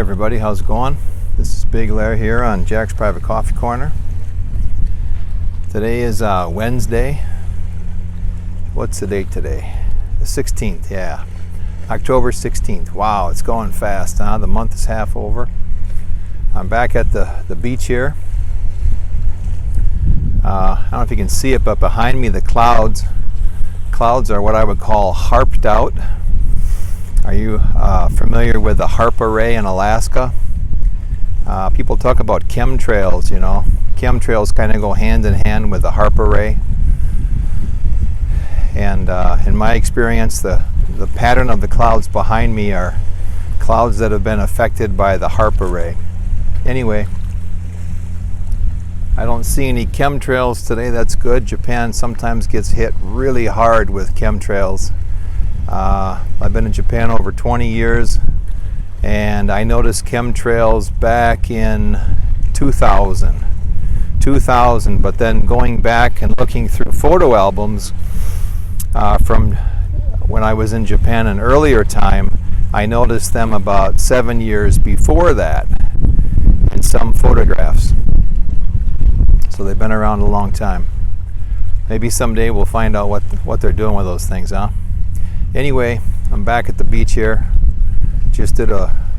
everybody, how's it going? This is Big Larry here on Jack's Private Coffee Corner. Today is Wednesday. What's the date today? The 16th, yeah. October 16th. Wow, it's going fast, huh? The month is half over. I'm back at the beach here. I don't know if you can see it, but behind me the clouds are what I would call harped out. Are you familiar with the HAARP array in Alaska? People talk about chemtrails, you know. Chemtrails kind of go hand in hand with the HAARP array. And in my experience, the pattern of the clouds behind me are clouds that have been affected by the HAARP array. Anyway, I don't see any chemtrails today. That's good. Japan sometimes gets hit really hard with chemtrails. I've been in Japan over 20 years, and I noticed chemtrails back in 2000, but then going back and looking through photo albums from when I was in Japan an earlier time, I noticed them about 7 years before that in some photographs. So they've been around a long time. Maybe someday we'll find out what they're doing with those things, huh? Anyway, I'm back at the beach here. Just did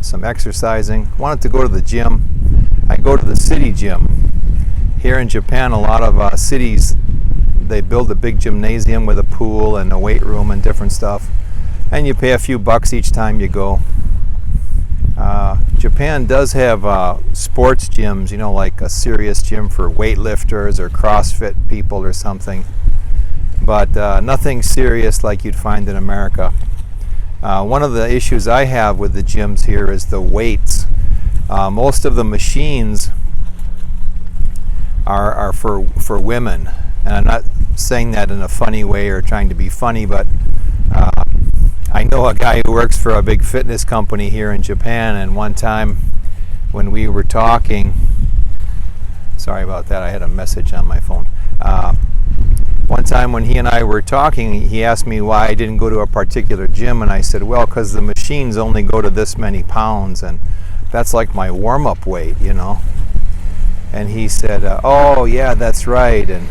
some exercising. Wanted to go to the gym. I go to the city gym. Here in Japan, a lot of cities, they build a big gymnasium with a pool and a weight room and different stuff. And you pay a few bucks each time you go. Japan does have sports gyms, you know, like a serious gym for weightlifters or CrossFit people or something. But nothing serious like you'd find in America. One of the issues I have with the gyms here is the weights. Most of the machines are for women. And I'm not saying that in a funny way or trying to be funny, but I know a guy who works for a big fitness company here in Japan, and one time when we were talking, sorry about that, I had a message on my phone. One time when he and I were talking, he asked me why I didn't go to a particular gym, and I said, well, because the machines only go to this many pounds, and that's like my warm-up weight, you know. And he said, oh, yeah, that's right. And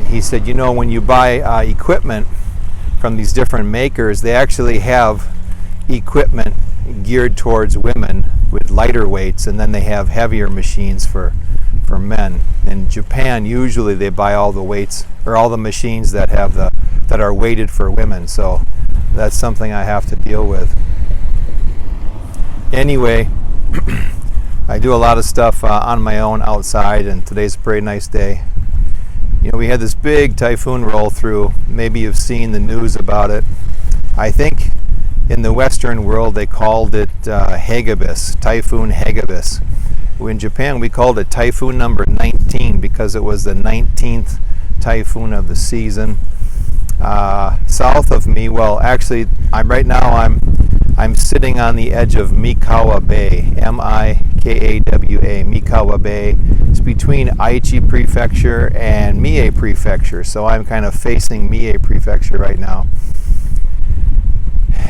he said, you know, when you buy equipment from these different makers, they actually have equipment geared towards women with lighter weights, and then they have heavier machines for men. In Japan, usually they buy all the weights or all the machines that are weighted for women. So that's something I have to deal with. Anyway, I do a lot of stuff on my own outside, and today's a pretty nice day. You know, we had this big typhoon roll through. Maybe you've seen the news about it. I think in the Western world they called it Hagibis, Typhoon Hagibis. In Japan we called it Typhoon number 19 because it was the 19th typhoon of the season. South of me, well, actually, I'm sitting on the edge of Mikawa Bay, M-I-K-A-W-A, Mikawa Bay. It's between Aichi Prefecture and Mie Prefecture, so I'm kind of facing Mie Prefecture right now.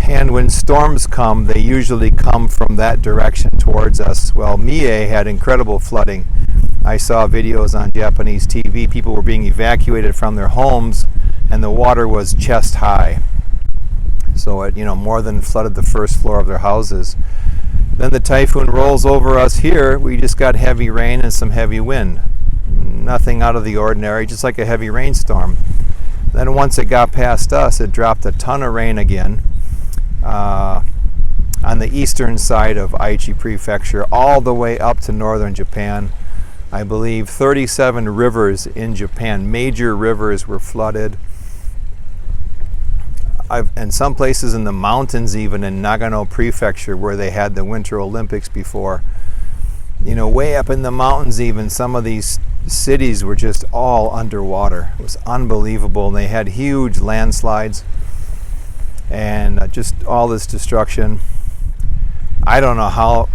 And when storms come, they usually come from that direction towards us. Well, Mie had incredible flooding. I saw videos on Japanese TV. People were being evacuated from their homes, and the water was chest high. So it, you know, more than flooded the first floor of their houses. Then the typhoon rolls over us here. We just got heavy rain and some heavy wind. Nothing out of the ordinary, just like a heavy rainstorm. Then once it got past us, it dropped a ton of rain again. On the eastern side of Aichi Prefecture, all the way up to northern Japan. I believe 37 rivers in Japan, major rivers, were flooded. And some places in the mountains, even in Nagano Prefecture, where they had the Winter Olympics before. You know, way up in the mountains even, some of these cities were just all underwater. It was unbelievable. And they had huge landslides and just all this destruction. I don't know how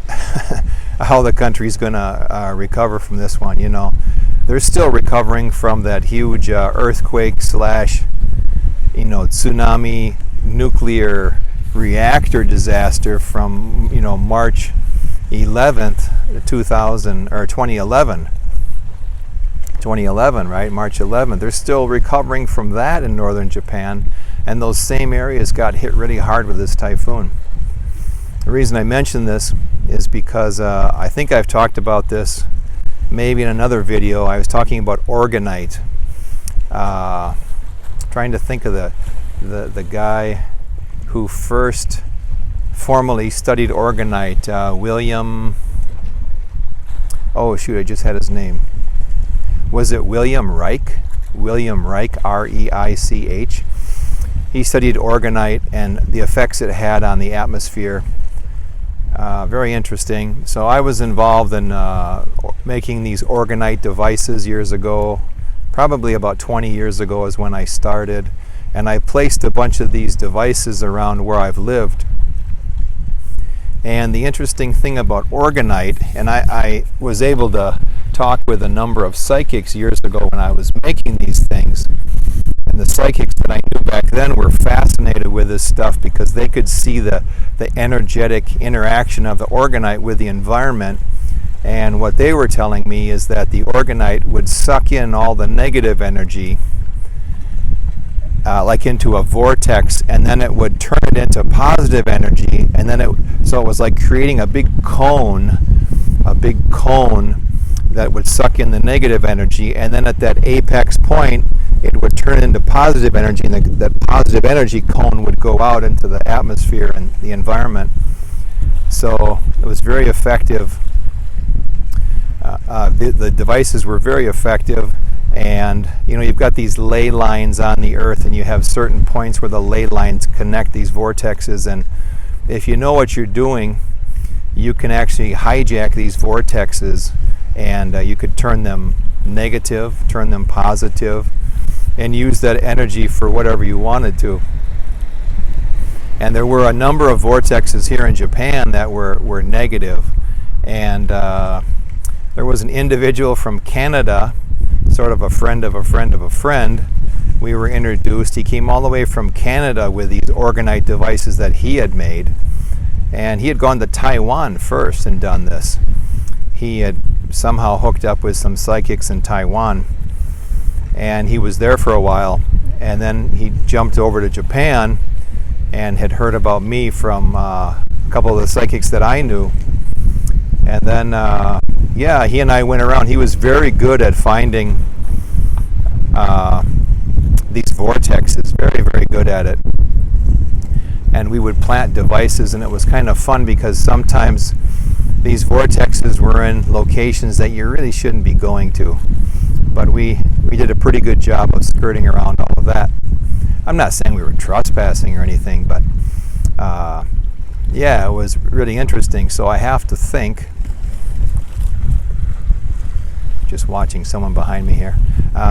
how the country's going to recover from this one, you know. They're still recovering from that huge earthquake slash, you know, tsunami nuclear reactor disaster from, you know, March 11th, 2011, right? March 11th. They're still recovering from that in northern Japan, and those same areas got hit really hard with this typhoon. The reason I mention this is because I think I've talked about this maybe in another video. I was talking about orgonite. Trying to think of the guy who first formally studied orgonite, William, oh shoot, I just had his name. Was it William Reich? William Reich, R-E-I-C-H. He studied orgonite and the effects it had on the atmosphere. Very interesting. So I was involved in making these orgonite devices years ago. Probably about 20 years ago is when I started. And I placed a bunch of these devices around where I've lived. And the interesting thing about orgonite, and I was able to talk with a number of psychics years ago when I was making these things. And the psychics that I knew back then were fascinated with this stuff because they could see the energetic interaction of the orgonite with the environment. And what they were telling me is that the orgonite would suck in all the negative energy, like into a vortex, and then it would turn it into positive energy, and then so it was like creating a big cone that would suck in the negative energy, and then at that apex point it would turn into positive energy, and that positive energy cone would go out into the atmosphere and the environment. So it was very effective. The devices were very effective. And you've got these ley lines on the earth, and you have certain points where the ley lines connect these vortexes, and if you know what you're doing, you can actually hijack these vortexes, and you could turn them negative, turn them positive, and use that energy for whatever you wanted to. And there were a number of vortexes here in Japan that were negative, and there was an individual from Canada, sort of a friend of a friend of a friend. We were introduced. He came all the way from Canada with these orgonite devices that he had made, and he had gone to Taiwan first and done this. He had somehow hooked up with some psychics in Taiwan, and he was there for a while, and then he jumped over to Japan and had heard about me from a couple of the psychics that I knew. And then he and I went around. He was very good at finding these vortexes, very, very good at it. And we would plant devices, and it was kind of fun because sometimes these vortexes were in locations that you really shouldn't be going to. But we did a pretty good job of skirting around all of that. I'm not saying we were trespassing or anything, but it was really interesting. So I have to think, just watching someone behind me here.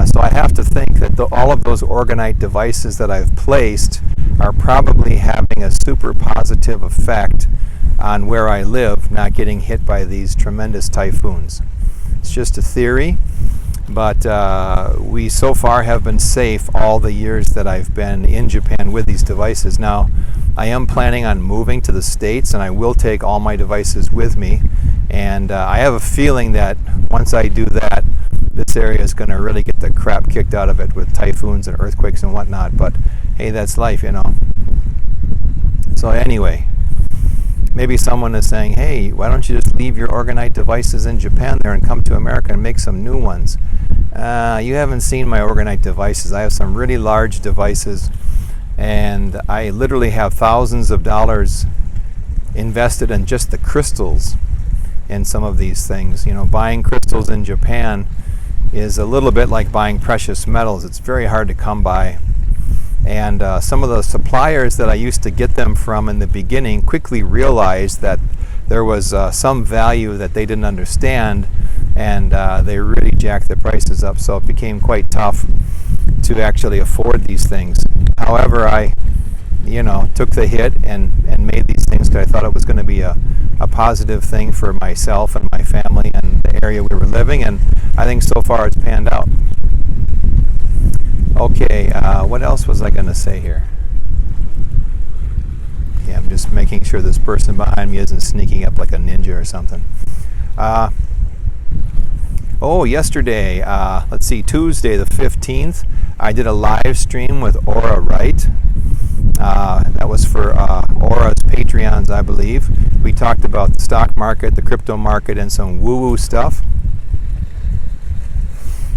So I have to think that all of those orgonite devices that I've placed are probably having a super positive effect on where I live, not getting hit by these tremendous typhoons. It's just a theory, but we so far have been safe all the years that I've been in Japan with these devices. Now, I am planning on moving to the States, and I will take all my devices with me. And I have a feeling that once I do that, this area is going to really get the crap kicked out of it with typhoons and earthquakes and whatnot. But hey, that's life, So anyway, maybe someone is saying, hey, why don't you just leave your orgonite devices in Japan there and come to America and make some new ones? You haven't seen my orgonite devices. I have some really large devices, and I literally have thousands of dollars invested in just the crystals in some of these things. Buying crystals in Japan is a little bit like buying precious metals. It's very hard to come by. And some of the suppliers that I used to get them from in the beginning quickly realized that there was some value that they didn't understand, and they really jacked the prices up, so it became quite tough to actually afford these things. However, I took the hit and made these things because I thought it was going to be a positive thing for myself and my family and the area we were living, and I think so far it's panned out. Okay, what else was I going to say here? Okay, I'm just making sure this person behind me isn't sneaking up like a ninja or something. Yesterday, let's see, Tuesday the 15th, I did a live stream with Aura Wright. That was for Aura's Patreons, I believe. We talked about the stock market, the crypto market, and some woo-woo stuff.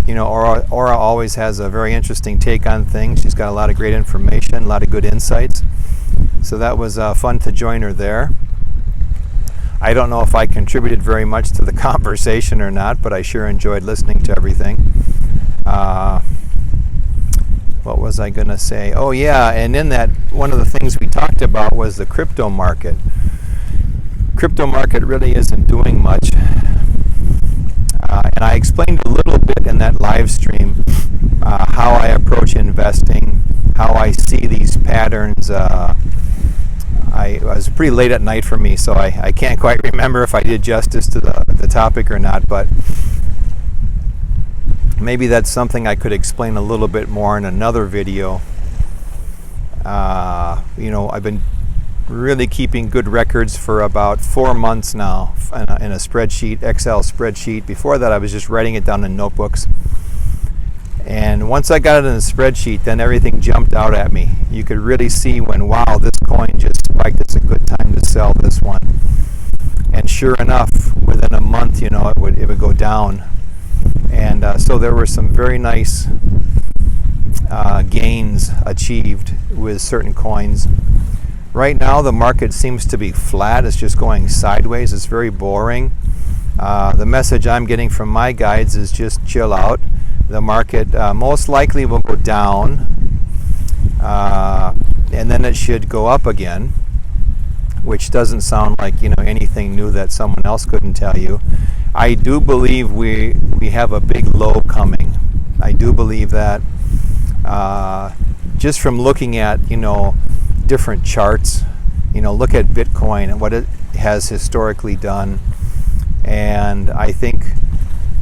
You know, Aura always has a very interesting take on things. She's got a lot of great information, a lot of good insights. So that was fun to join her there. I don't know if I contributed very much to the conversation or not, but I sure enjoyed listening to everything. What was I going to say? Oh yeah, and in that, one of the things we talked about was the crypto market. Crypto market really isn't doing much. And I explained a little bit in that live stream how I approach investing, how I see these patterns. It was pretty late at night for me, so I can't quite remember if I did justice to the topic or not, but maybe that's something I could explain a little bit more in another video. I've been really keeping good records for about 4 months now in a spreadsheet, Excel spreadsheet. Before that, I was just writing it down in notebooks. And once I got it in a spreadsheet, then everything jumped out at me. You could really see when, wow, this coin just spiked. It's a good time to sell this one. And sure enough, within a month, it would go down. And so there were some very nice gains achieved with certain coins. Right now, the market seems to be flat. It's just going sideways. It's very boring. The message I'm getting from my guides is just chill out. The market most likely will go down, and then it should go up again, which doesn't sound like anything new that someone else couldn't tell you. I do believe we have a big low coming. I do believe that just from looking at different charts. Look at Bitcoin and what it has historically done, and I think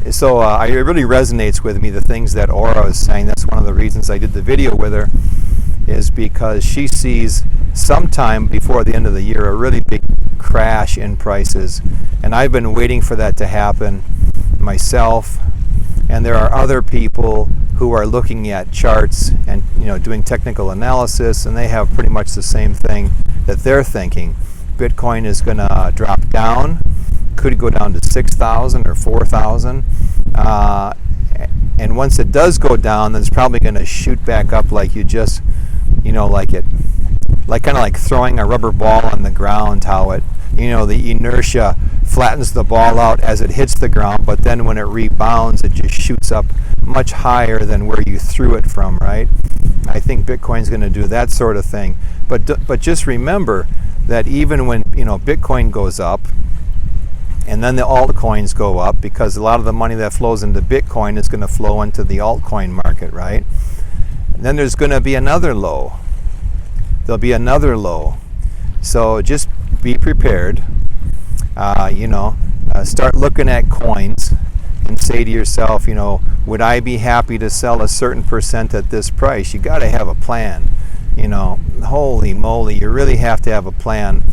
so. It really resonates with me, the things that Aura is saying. That's one of the reasons I did the video with her, is because she sees sometime before the end of the year a really big crash in prices, and I've been waiting for that to happen myself. And there are other people who are looking at charts and doing technical analysis, and they have pretty much the same thing that they're thinking. Bitcoin is going to drop down, could go down to 6,000 or 4,000, and once it does go down, then it's probably going to shoot back up like you just, kind of like throwing a rubber ball on the ground. How it, the inertia flattens the ball out as it hits the ground, but then when it rebounds, it just shoots up much higher than where you threw it from, right? I think Bitcoin's going to do that sort of thing. But just remember that even when Bitcoin goes up, and then the altcoins go up, because a lot of the money that flows into Bitcoin is going to flow into the altcoin market, right? And then there's going to be another low. There'll be another low. So just be prepared. Start looking at coins and say to yourself, would I be happy to sell a certain percent at this price? You got to have a plan. Holy moly, you really have to have a plan.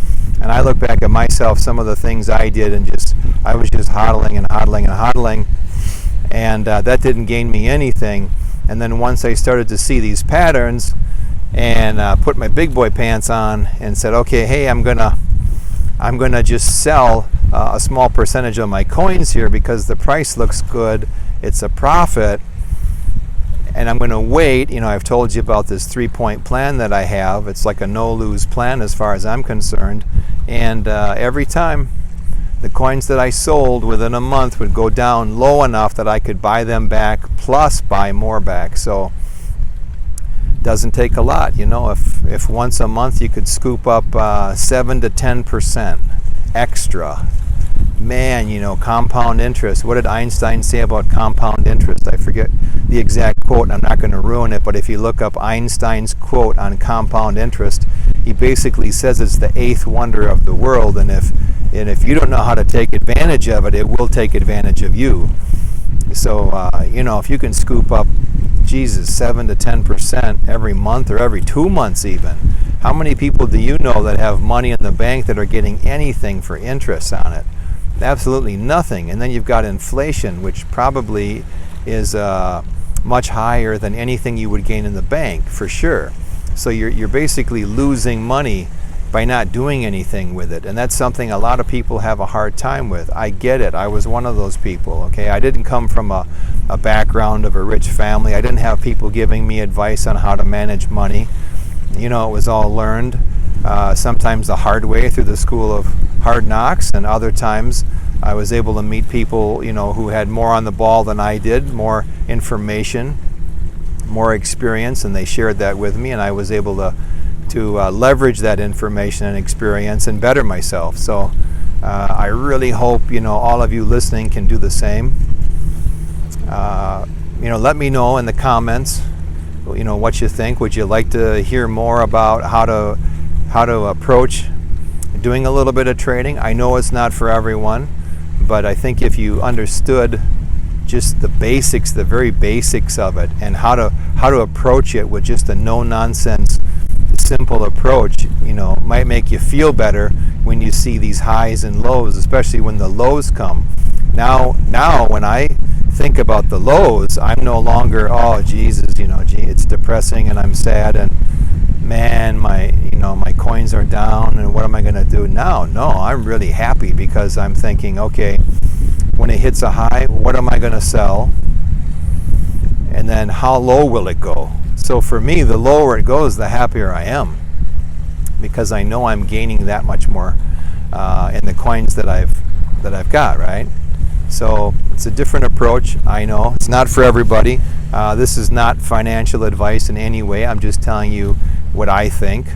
And I look back at myself, some of the things I did, and I was just hodling, and that didn't gain me anything. And then once I started to see these patterns and put my big boy pants on and said, okay, hey, I'm gonna just sell a small percentage of my coins here because the price looks good, it's a profit, and I'm going to wait. I've told you about this 3-point plan that I have. It's like a no-lose plan as far as I'm concerned, and every time the coins that I sold within a month would go down low enough that I could buy them back plus buy more back. So it doesn't take a lot. If once a month you could scoop up 7 to 10% extra, man, compound interest. What did Einstein say about compound interest? I forget the exact quote. I'm not going to ruin it, but if you look up Einstein's quote on compound interest, he basically says it's the 8th wonder of the world, and if you don't know how to take advantage of it, it will take advantage of you. So if you can scoop up 7 to 10% every month or every 2 months even, How many people do you know that have money in the bank that are getting anything for interest on it? Absolutely nothing. And then you've got inflation, which probably is much higher than anything you would gain in the bank, for sure. So you're basically losing money by not doing anything with it. And that's something a lot of people have a hard time with. I get it. I was one of those people, okay? I didn't come from a background of a rich family. I didn't have people giving me advice on how to manage money. You know, it was all learned, sometimes the hard way through the school of hard knocks, and other times I was able to meet people, you know, who had more on the ball than I did, more information, more experience, and they shared that with me, and I was able to leverage that information and experience and better myself. So I really hope, you know, all of you listening can do the same. You know, let me know in the comments, you know, what you think. Would you like to hear more about how to approach doing a little bit of trading? I know it's not for everyone, but I think if you understood just the basics, the very basics of it, and how to approach it with just a no-nonsense, simple approach, you know, might make you feel better when you see these highs and lows, especially when the lows come. Now when I think about the lows, I'm no longer, oh Jesus, you know, gee, it's depressing and I'm sad and man, my coins are down and what am I going to do now? No, I'm really happy because I'm thinking, okay, when it hits a high, what am I going to sell? And then how low will it go? So for me, the lower it goes, the happier I am, because I know I'm gaining that much more in the coins that I've got, right? So it's a different approach. I know it's not for everybody. This is not financial advice in any way. I'm just telling you what I think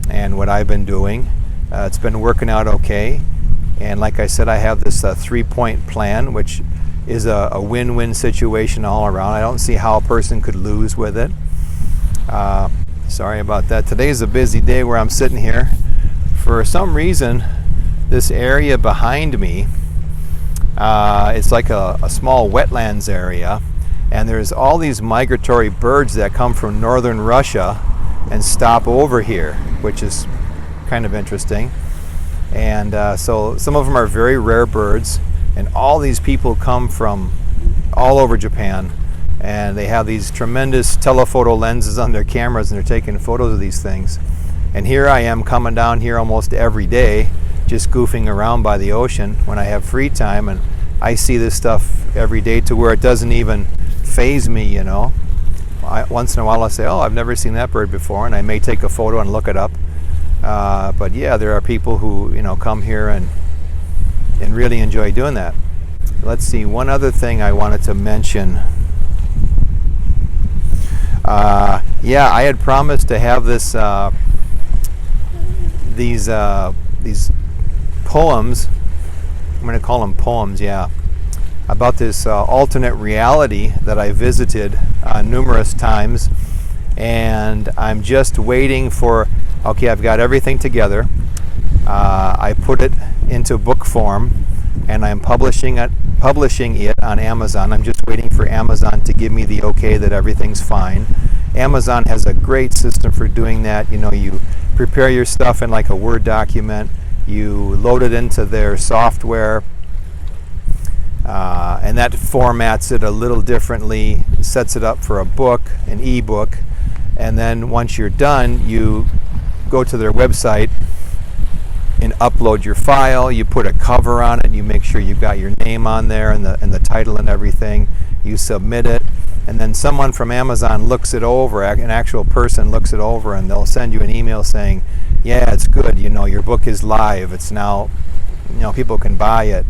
and what I've been doing. It's been working out okay. And like I said, I have this 3-point plan, which is a win-win situation all around. I don't see how a person could lose with it. Sorry about that. Today's a busy day where I'm sitting here. For some reason, this area behind me, it's like a small wetlands area, and there's all these migratory birds that come from northern Russia and stop over here, which is kind of interesting. And so some of them are very rare birds, and all these people come from all over Japan, and they have these tremendous telephoto lenses on their cameras, and they're taking photos of these things. And here I am coming down here almost every day, just goofing around by the ocean when I have free time, and I see this stuff every day to where it doesn't even faze me, you know. Once in a while I'll say, oh, I've never seen that bird before, and I may take a photo and look it up. But yeah, there are people who, you know, come here and really enjoy doing that. Let's see, one other thing I wanted to mention. Yeah, I had promised to have this these poems. I'm going to call them poems, yeah, about this alternate reality that I visited numerous times, and I'm just waiting for. Okay, I've got everything together. I put it into book form, and I'm publishing it on Amazon. I'm just waiting for Amazon to give me the okay that everything's fine. Amazon has a great system for doing that. You know, you prepare your stuff in like a Word document, you load it into their software, and that formats it a little differently, sets it up for a book, an ebook, and then once you're done, you go to their website and upload your file. You put a cover on it, you make sure you've got your name on there and the title and everything. You submit it, and then someone from Amazon looks it over, an actual person looks it over, and they'll send you an email saying, yeah, it's good, you know, your book is live, it's now, you know, people can buy it.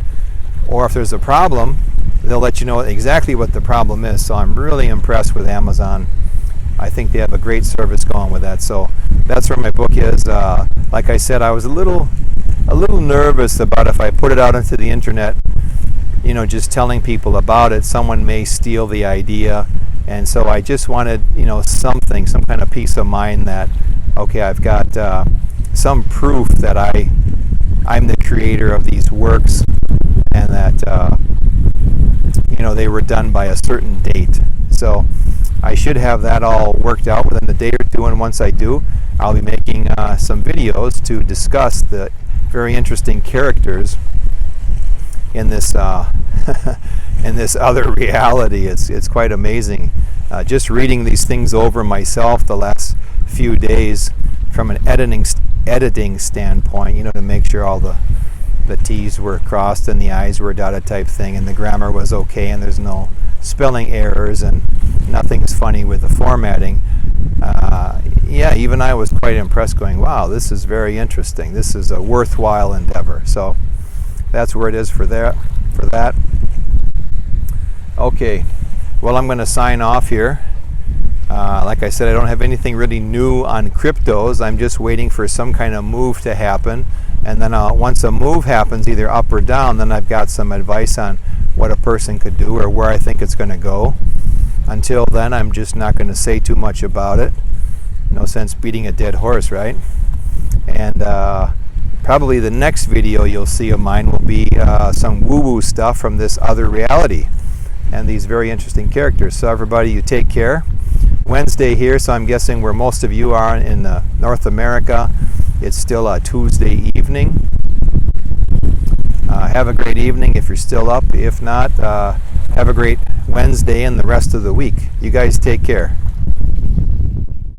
Or if there's a problem, they'll let you know exactly what the problem is. So I'm really impressed with Amazon. I think they have a great service going with that. So that's where my book is. Like I said, I was a little nervous about if I put it out into the internet, you know, just telling people about it, someone may steal the idea. And so I just wanted, you know, some kind of peace of mind that, okay, I've got some proof that I'm the creator of these works, and that, you know, they were done by a certain date. So I should have that all worked out within a day or two, and once I do, I'll be making some videos to discuss the very interesting characters in this in this other reality. It's quite amazing. Just reading these things over myself the last few days from an editing standpoint, to make sure all the T's were crossed and the I's were dotted type thing, and the grammar was okay, and there's no spelling errors, and nothing's funny with the formatting. Yeah, even I was quite impressed, going, wow, this is very interesting. This is a worthwhile endeavor. So that's where it is for that. Okay, well, I'm going to sign off here. Like I said, I don't have anything really new on cryptos. I'm just waiting for some kind of move to happen. And then once a move happens, either up or down, then I've got some advice on what a person could do or where I think it's going to go. Until then, I'm just not going to say too much about it. No sense beating a dead horse, right? And probably the next video you'll see of mine will be some woo-woo stuff from this other reality and these very interesting characters. So everybody, you take care. Wednesday here, so I'm guessing where most of you are in North America, it's still a Tuesday evening. Have a great evening if you're still up. If not, have a great Wednesday and the rest of the week. You guys take care.